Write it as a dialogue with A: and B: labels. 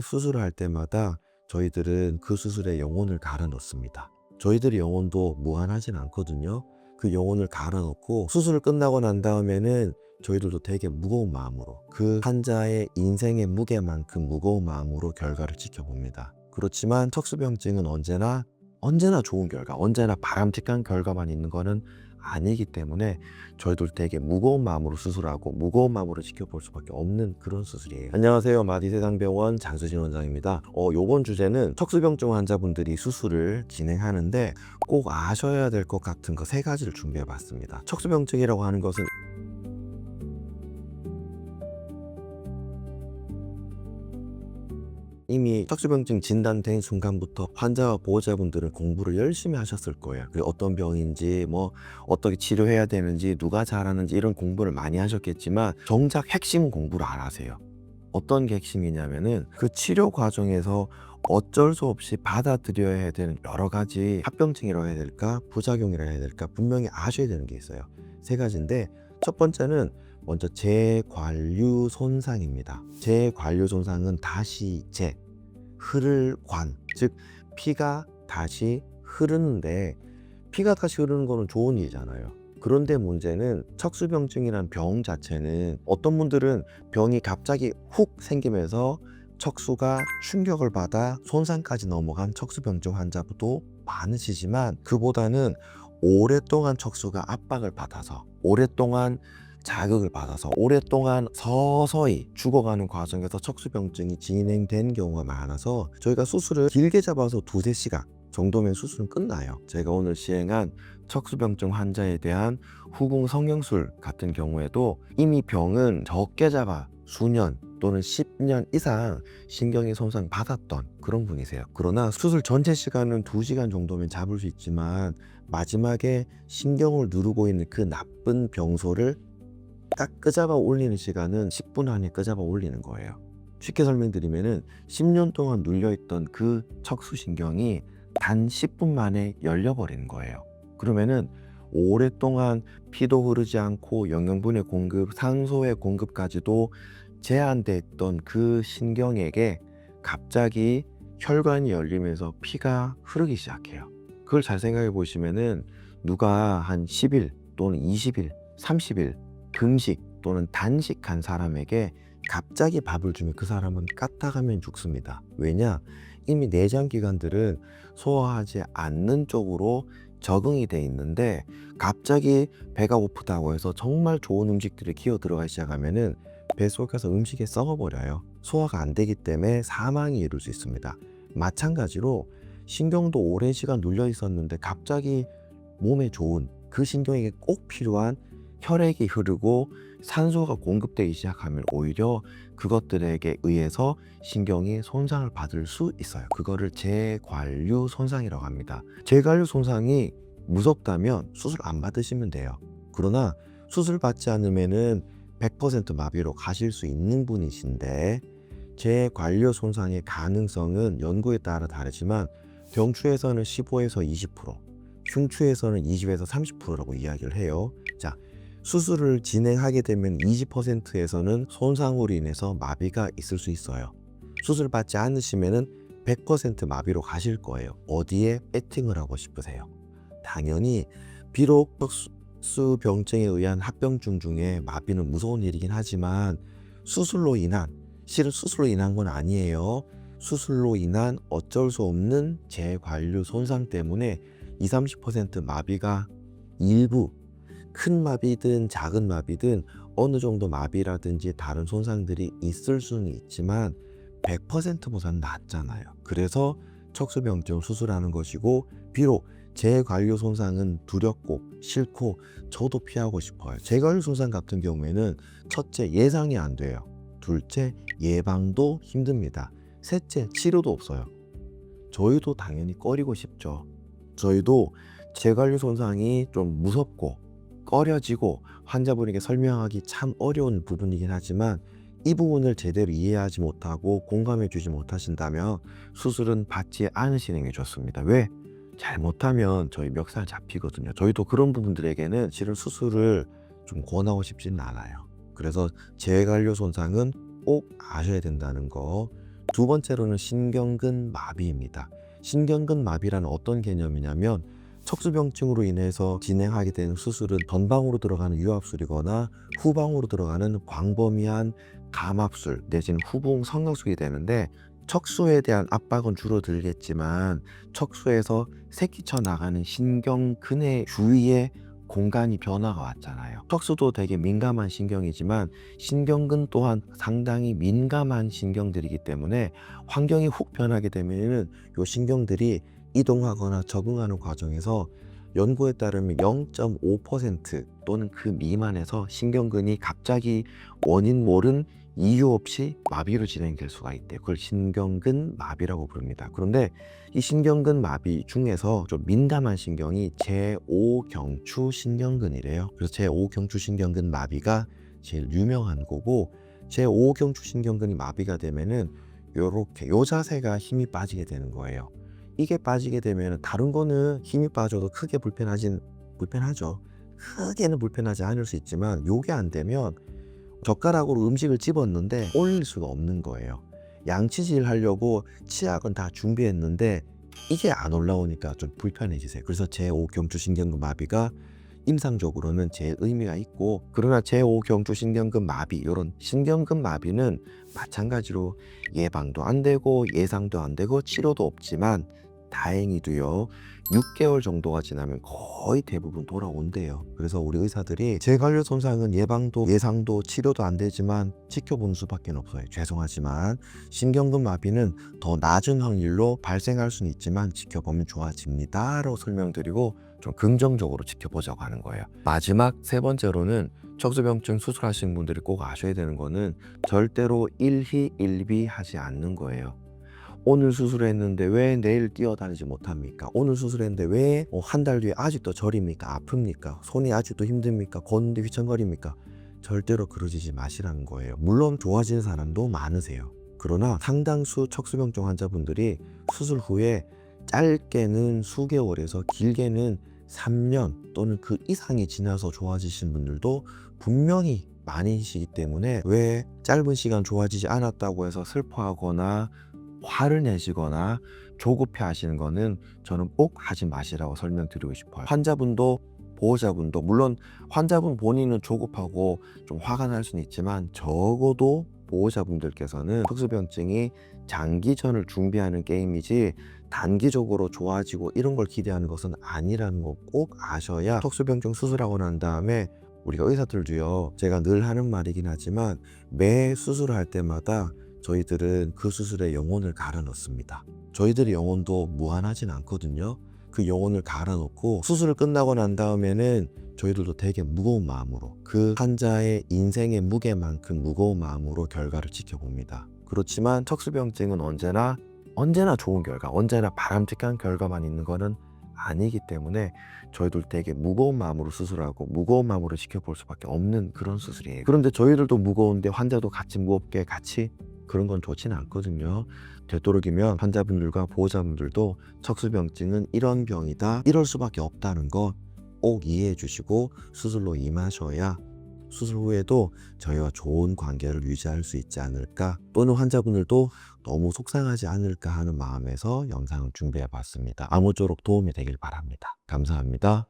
A: 매 수술을 할 때마다 저희들은 그 수술에 영혼을 갈아 넣습니다. 저희들의 영혼도 무한하진 않거든요. 그 영혼을 갈아 넣고 수술을 끝나고 난 다음에는 저희들도 되게 무거운 마음으로, 그 환자의 인생의 무게만큼 무거운 마음으로 결과를 지켜봅니다. 그렇지만 척수병증은 언제나 좋은 결과, 언제나 바람직한 결과만 있는 거는 아니기 때문에 저희도 되게 무거운 마음으로 수술하고 무거운 마음으로 지켜볼 수밖에 없는 그런 수술이에요. 안녕하세요. 마디세상병원 장수진 원장입니다. 요번 주제는 척수병증 환자분들이 수술을 진행하는데 꼭 아셔야 될 것 같은 거 3가지를 준비해 봤습니다. 척수병증이라고 하는 것은 이미 척수병증 진단된 순간부터 환자와 보호자분들은 공부를 열심히 하셨을 거예요. 그리고 어떤 병인지, 어떻게 치료해야 되는지, 누가 잘하는지 이런 공부를 많이 하셨겠지만 정작 핵심 공부를 안 하세요. 어떤 게 핵심이냐면은 그 치료 과정에서 어쩔 수 없이 받아들여야 되는 여러 가지 합병증이라고 해야 될까, 부작용이라고 해야 될까, 분명히 아셔야 되는 게 있어요. 3가지인데 첫 번째는 먼저 재관류 손상입니다. 재관류 손상은 다시 흐를 관, 즉 피가 다시 흐르는데, 피가 다시 흐르는 거는 좋은 일이잖아요. 그런데 문제는 척수병증이라는 병 자체는 어떤 분들은 병이 갑자기 훅 생기면서 척수가 충격을 받아 손상까지 넘어간 척수병증 환자도 많으시지만, 그보다는 오랫동안 척수가 압박을 받아서, 오랫동안 자극을 받아서, 오랫동안 서서히 죽어가는 과정에서 척수병증이 진행된 경우가 많아서 저희가 수술을 길게 잡아서 2-3시간 정도면 수술은 끝나요. 제가 오늘 시행한 척수병증 환자에 대한 후궁 성형술 같은 경우에도 이미 병은 적게 잡아 수년 또는 10년 이상 신경이 손상 받았던 그런 분이세요. 그러나 수술 전체 시간은 2시간 정도면 잡을 수 있지만 마지막에 신경을 누르고 있는 그 나쁜 병소를 딱 끄잡아 올리는 시간은 10분 안에 끄잡아 올리는 거예요. 쉽게 설명드리면은 10년 동안 눌려있던 그 척수신경이 단 10분 만에 열려버리는 거예요. 그러면은 오랫동안 피도 흐르지 않고 영양분의 공급, 산소의 공급까지도 제한돼 있던 그 신경에게 갑자기 혈관이 열리면서 피가 흐르기 시작해요. 그걸 잘 생각해 보시면은 누가 한 10일 또는 20일, 30일 금식 또는 단식한 사람에게 갑자기 밥을 주면 그 사람은 까딱하면 죽습니다. 왜냐? 이미 내장기관들은 소화하지 않는 쪽으로 적응이 돼 있는데 갑자기 배가 고프다고 해서 정말 좋은 음식들이 기어 들어가기 시작하면은 배 속에서 음식이 썩어버려요. 소화가 안 되기 때문에 사망이 이룰 수 있습니다. 마찬가지로 신경도 오랜 시간 눌려 있었는데 갑자기 몸에 좋은 그 신경에게 꼭 필요한 혈액이 흐르고 산소가 공급되기 시작하면 오히려 그것들에게 의해서 신경이 손상을 받을 수 있어요. 그거를 재관류 손상이라고 합니다. 재관류 손상이 무섭다면 수술 안 받으시면 돼요. 그러나 수술 받지 않으면은 100% 마비로 가실 수 있는 분이신데, 재관류 손상의 가능성은 연구에 따라 다르지만 병추에서는 15에서 20%, 흉추에서는 20에서 30%라고 이야기를 해요. 자, 수술을 진행하게 되면 20%에서는 손상으로 인해서 마비가 있을 수 있어요. 수술 받지 않으시면은 100% 마비로 가실 거예요. 어디에 배팅을 하고 싶으세요? 당연히 비록 척수병증에 의한 합병증 중에 마비는 무서운 일이긴 하지만 실은 수술로 인한 건 아니에요. 수술로 인한 어쩔 수 없는 재관류 손상 때문에 20-30% 마비가 일부, 큰 마비든 작은 마비든 어느 정도 마비라든지 다른 손상들이 있을 수는 있지만 100%보다는 낫잖아요. 그래서 척수병증 수술하는 것이고, 비록 재관류 손상은 두렵고 싫고 저도 피하고 싶어요. 재관류 손상 같은 경우에는 첫째, 예상이 안 돼요. 둘째, 예방도 힘듭니다. 셋째, 치료도 없어요. 저희도 당연히 꺼리고 싶죠. 저희도 재관류 손상이 좀 무섭고 꺼려지고 환자분에게 설명하기 참 어려운 부분이긴 하지만, 이 부분을 제대로 이해하지 못하고 공감해 주지 못하신다면 수술은 받지 않으시는 게 좋습니다. 왜? 잘못하면 저희 멱살 잡히거든요. 저희도 그런 부분들에게는 실은 수술을 좀 권하고 싶지는 않아요. 그래서 재관류 손상은 꼭 아셔야 된다는 거 두 번째로는 신경근 마비입니다. 신경근 마비라는 어떤 개념이냐면 척수병증으로 인해서 진행하게 되는 수술은 전방으로 들어가는 유압술이거나 후방으로 들어가는 광범위한 감압술 내지는 후봉 성형술이 되는데, 척수에 대한 압박은 줄어들겠지만 척수에서 새끼쳐 나가는 신경근의 주위에 공간이 변화가 왔잖아요. 척수도 되게 민감한 신경이지만 신경근 또한 상당히 민감한 신경들이기 때문에 환경이 훅 변하게 되면은 요 신경들이 이동하거나 적응하는 과정에서 연구에 따르면 0.5% 또는 그 미만에서 신경근이 갑자기 원인 모른 이유 없이 마비로 진행될 수가 있대요. 그걸 신경근 마비라고 부릅니다. 그런데 이 신경근 마비 중에서 좀 민감한 신경이 제5경추 신경근이래요. 그래서 제5경추 신경근 마비가 제일 유명한 거고, 제5경추 신경근이 마비가 되면은 요렇게 요 자세가 힘이 빠지게 되는 거예요. 이게 빠지게 되면 다른 거는 힘이 빠져도 크게 불편하죠. 크게는 불편하지 않을 수 있지만 요게 안 되면 젓가락으로 음식을 집었는데 올릴 수가 없는 거예요. 양치질 하려고 치약은 다 준비했는데 이게 안 올라오니까 좀 불편해지세요. 그래서 제5경추 신경근 마비가 임상적으로는 제일 의미가 있고, 그러나 제5경추 신경근 마비, 이런 신경근 마비는 마찬가지로 예방도 안 되고 예상도 안 되고 치료도 없지만 다행히도요 6개월 정도가 지나면 거의 대부분 돌아온대요. 그래서 우리 의사들이 재관료 손상은 예방도 예상도 치료도 안 되지만 지켜보는 수밖에 없어요. 죄송하지만 신경근 마비는 더 낮은 확률로 발생할 수는 있지만 지켜보면 좋아집니다 라고 설명드리고 좀 긍정적으로 지켜보자고 하는 거예요. 마지막 세 번째로는 척수병증 수술하시는 분들이 꼭 아셔야 되는 거는 절대로 일희일비하지 않는 거예요. 오늘 수술했는데 왜 내일 뛰어다니지 못합니까? 오늘 수술했는데 왜 한 달 뒤에 아직도 저립니까? 아픕니까? 손이 아직도 힘듭니까? 걷는데 휘청거립니까? 절대로 그러지 마시라는 거예요. 물론 좋아지는 사람도 많으세요. 그러나 상당수 척수병증 환자분들이 수술 후에 짧게는 수개월에서 길게는 3년 또는 그 이상이 지나서 좋아지신 분들도 분명히 많으시기 때문에, 왜 짧은 시간 좋아지지 않았다고 해서 슬퍼하거나 화를 내시거나 조급해 하시는 거는 저는 꼭 하지 마시라고 설명드리고 싶어요. 환자분도 보호자분도, 물론 환자분 본인은 조급하고 좀 화가 날 수는 있지만 적어도 보호자분들께서는 척수병증이 장기전을 준비하는 게임이지 단기적으로 좋아지고 이런 걸 기대하는 것은 아니라는 거 꼭 아셔야, 척수병증 수술하고 난 다음에 우리가 의사들도요, 제가 늘 하는 말이긴 하지만 매 수술할 때마다 저희들은 그 수술에 영혼을 갈아 넣습니다. 저희들의 영혼도 무한하진 않거든요. 그 영혼을 갈아 넣고 수술을 끝나고 난 다음에는 저희들도 되게 무거운 마음으로, 그 환자의 인생의 무게만큼 무거운 마음으로 결과를 지켜봅니다. 그렇지만 척수병증은 언제나 좋은 결과, 언제나 바람직한 결과만 있는 거는 아니기 때문에 저희들 되게 무거운 마음으로 수술하고 무거운 마음으로 지켜볼 수밖에 없는 그런 수술이에요. 그런데 저희들도 무거운데 환자도 같이 무겁게 같이, 그런 건 좋지는 않거든요. 되도록이면 환자분들과 보호자분들도 척수병증은 이런 병이다, 이럴 수밖에 없다는 거 꼭 이해해 주시고 수술로 임하셔야 수술 후에도 저희와 좋은 관계를 유지할 수 있지 않을까, 또는 환자분들도 너무 속상하지 않을까 하는 마음에서 영상을 준비해 봤습니다. 아무쪼록 도움이 되길 바랍니다. 감사합니다.